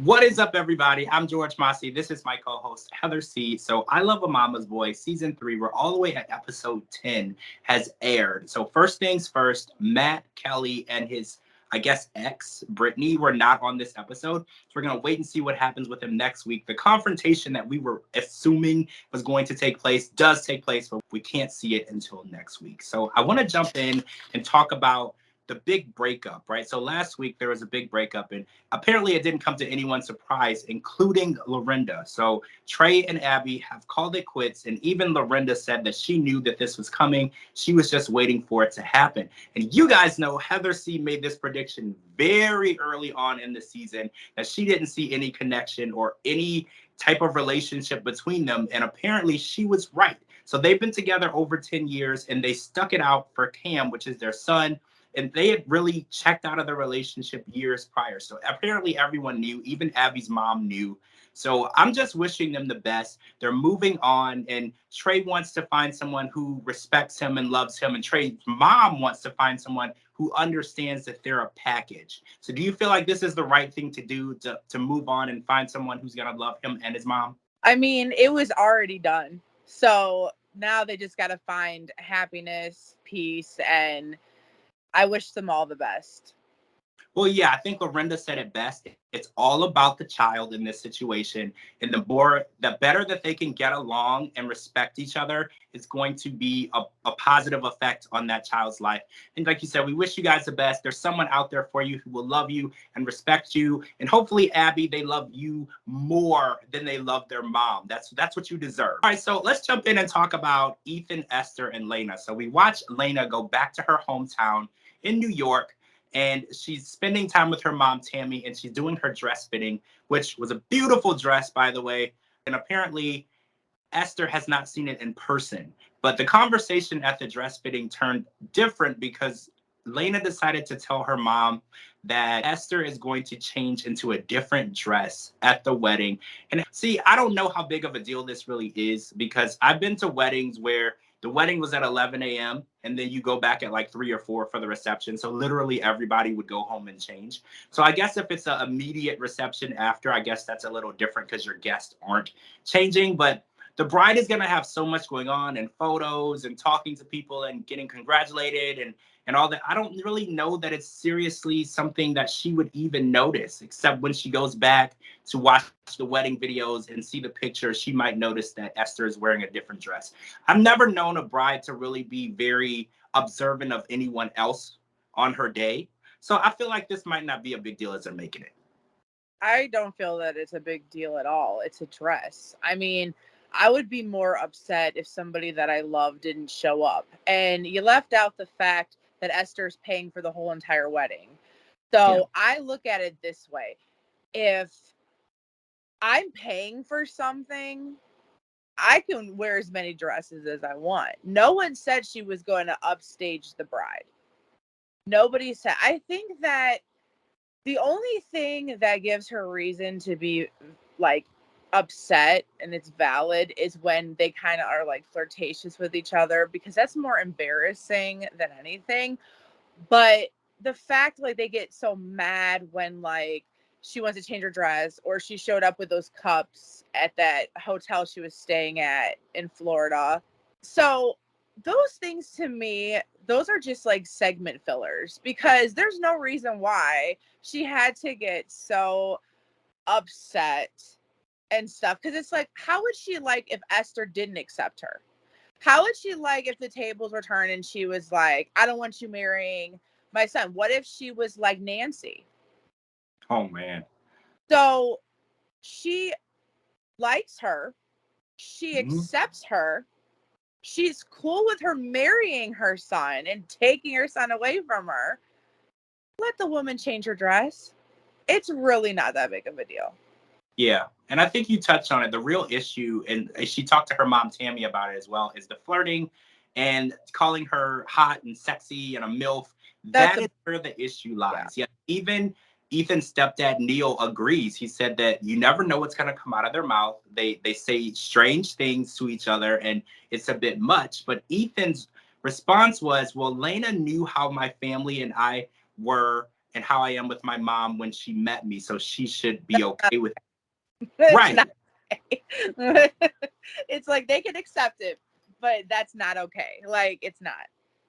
What is up, everybody? I'm George Mossey. This is my co-host, Heather C. So I Love a Mama's Boy, Season 3. We're all the way at Episode 10 has aired. So first things first, Matt Kelly and his, I guess, ex, Brittany, were not on this episode. So we're going to wait and see what happens with him next week. The confrontation that we were assuming was going to take place does take place, but we can't see it until next week. So I want to jump in and talk about the big breakup, right? So last week there was a big breakup, and apparently it didn't come to anyone's surprise, including Lorinda. So Trey and Abby have called it quits, and even Lorinda said that she knew that this was coming. She was just waiting for it to happen. And you guys know Heather C made this prediction very early on in the season that she didn't see any connection or any type of relationship between them, and apparently she was right. So they've been together over 10 years, and they stuck it out for Cam, which is their son. And they had really checked out of the relationship years prior. So apparently everyone knew, even Abby's mom knew. So I'm just wishing them the best. They're moving on, and Trey wants to find someone who respects him and loves him. And Trey's mom wants to find someone who understands that they're a package. So do you feel like this is the right thing to do, to move on and find someone who's going to love him and his mom? I mean, it was already done. So now they just got to find happiness, peace, and I wish them all the best. Well, yeah, I think Lorinda said it best. It's all about the child in this situation. And the better that they can get along and respect each other, it's going to be a positive effect on that child's life. And like you said, we wish you guys the best. There's someone out there for you who will love you and respect you. And hopefully, Abby, they love you more than they love their mom. That's what you deserve. All right, so let's jump in and talk about Ethan, Esther, and Lena. So we watched Lena go back to her hometown in New York, and she's spending time with her mom, Tammy, and she's doing her dress fitting, which was a beautiful dress, by the way. And apparently, Esther has not seen it in person. But the conversation at the dress fitting turned different because Lena decided to tell her mom that Esther is going to change into a different dress at the wedding. And see, I don't know how big of a deal this really is, because I've been to weddings where the wedding was at 11 a.m. and then you go back at like 3 or 4 for the reception. So literally everybody would go home and change. So I guess if it's an immediate reception after, I guess that's a little different because your guests aren't changing. But the bride is going to have so much going on, and photos and talking to people and getting congratulated and all that. I don't really know that it's seriously something that she would even notice, except when she goes back to watch the wedding videos and see the pictures, she might notice that Esther is wearing a different dress. I've never known a bride to really be very observant of anyone else on her day. So I feel like this might not be a big deal as they're making it. I don't feel that it's a big deal at all. It's a dress. I mean, I would be more upset if somebody that I love didn't show up. And you left out the fact that Esther's paying for the whole entire wedding. So yeah. I look at it this way. If I'm paying for something, I can wear as many dresses as I want. No one said she was going to upstage the bride. Nobody said. I think that the only thing that gives her reason to be like upset, and it's valid, is when they kind of are like flirtatious with each other, because that's more embarrassing than anything. But the fact like they get so mad when like she wants to change her dress, or she showed up with those cups at that hotel she was staying at in Florida. So those things, to me, those are just like segment fillers, because there's no reason why she had to get so upset and stuff. Because it's like, how would she like if Esther didn't accept her? How would she like if the tables were turned and she was like, I don't want you marrying my son? What if she was like Nancy? Oh, man. So she likes her. She accepts her. She's cool with her marrying her son and taking her son away from her. Let the woman change her dress. It's really not that big of a deal. Yeah. And I think you touched on it. The real issue, and she talked to her mom, Tammy, about it as well, is the flirting and calling her hot and sexy and a MILF. That is where the issue lies. Yeah. Even Ethan's stepdad, Neil, agrees. He said that you never know what's going to come out of their mouth. They say strange things to each other, and it's a bit much. But Ethan's response was, well, Lena knew how my family and I were and how I am with my mom when she met me, so she should be okay with it. It's Right. not okay. It's like they can accept it, but that's not okay. Like, it's not.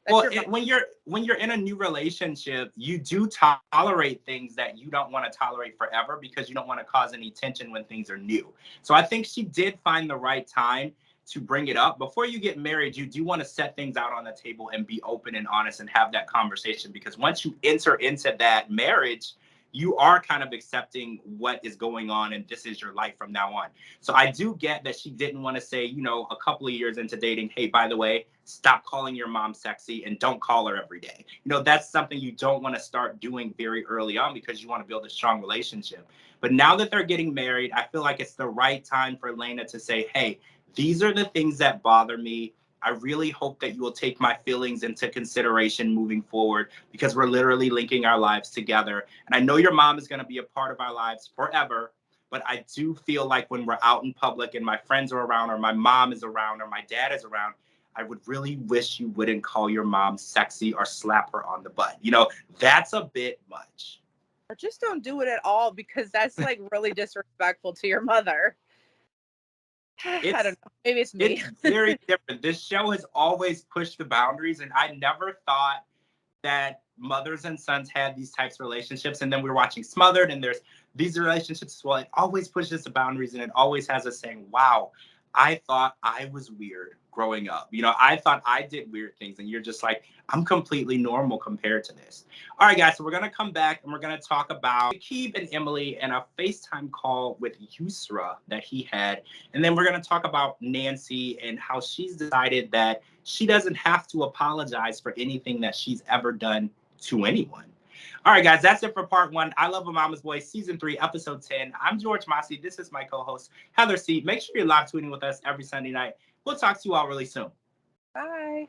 That's Well, your mom. when you're in a new relationship, you do tolerate things that you don't want to tolerate forever because you don't want to cause any tension when things are new. So I think she did find the right time to bring it up. Before you get married, you do want to set things out on the table and be open and honest and have that conversation, because once you enter into that marriage, you are kind of accepting what is going on and this is your life from now on. So I do get that she didn't want to say, you know, a couple of years into dating, hey, by the way, stop calling your mom sexy and don't call her every day. You know, that's something you don't want to start doing very early on because you want to build a strong relationship. But now that they're getting married, I feel like it's the right time for Elena to say, hey, these are the things that bother me. I really hope that you will take my feelings into consideration moving forward, because we're literally linking our lives together. And I know your mom is going to be a part of our lives forever, but I do feel like when we're out in public and my friends are around, or my mom is around, or my dad is around, I would really wish you wouldn't call your mom sexy or slap her on the butt. You know, that's a bit much. Or just don't do it at all, because that's like really disrespectful to your mother. I don't It's know. Maybe it's me. it's very different. This show has always pushed the boundaries, and I never thought that mothers and sons had these types of relationships. And then we're watching Smothered, and there's these relationships as well. It always pushes the boundaries, and it always has us saying, wow, I thought I was weird growing up. You know, I thought I did weird things, and you're just like, I'm completely normal compared to this. All right, guys, so we're going to come back and we're going to talk about Keeb and Emily and a FaceTime call with Yusra that he had. And then we're going to talk about Nancy and how she's decided that she doesn't have to apologize for anything that she's ever done to anyone. All right, guys, that's it for part 1. I Love a Mama's Boy, season 3, episode 10. I'm George Mossey. This is my co-host, Heather C. Make sure you're live tweeting with us every Sunday night. We'll talk to you all really soon. Bye.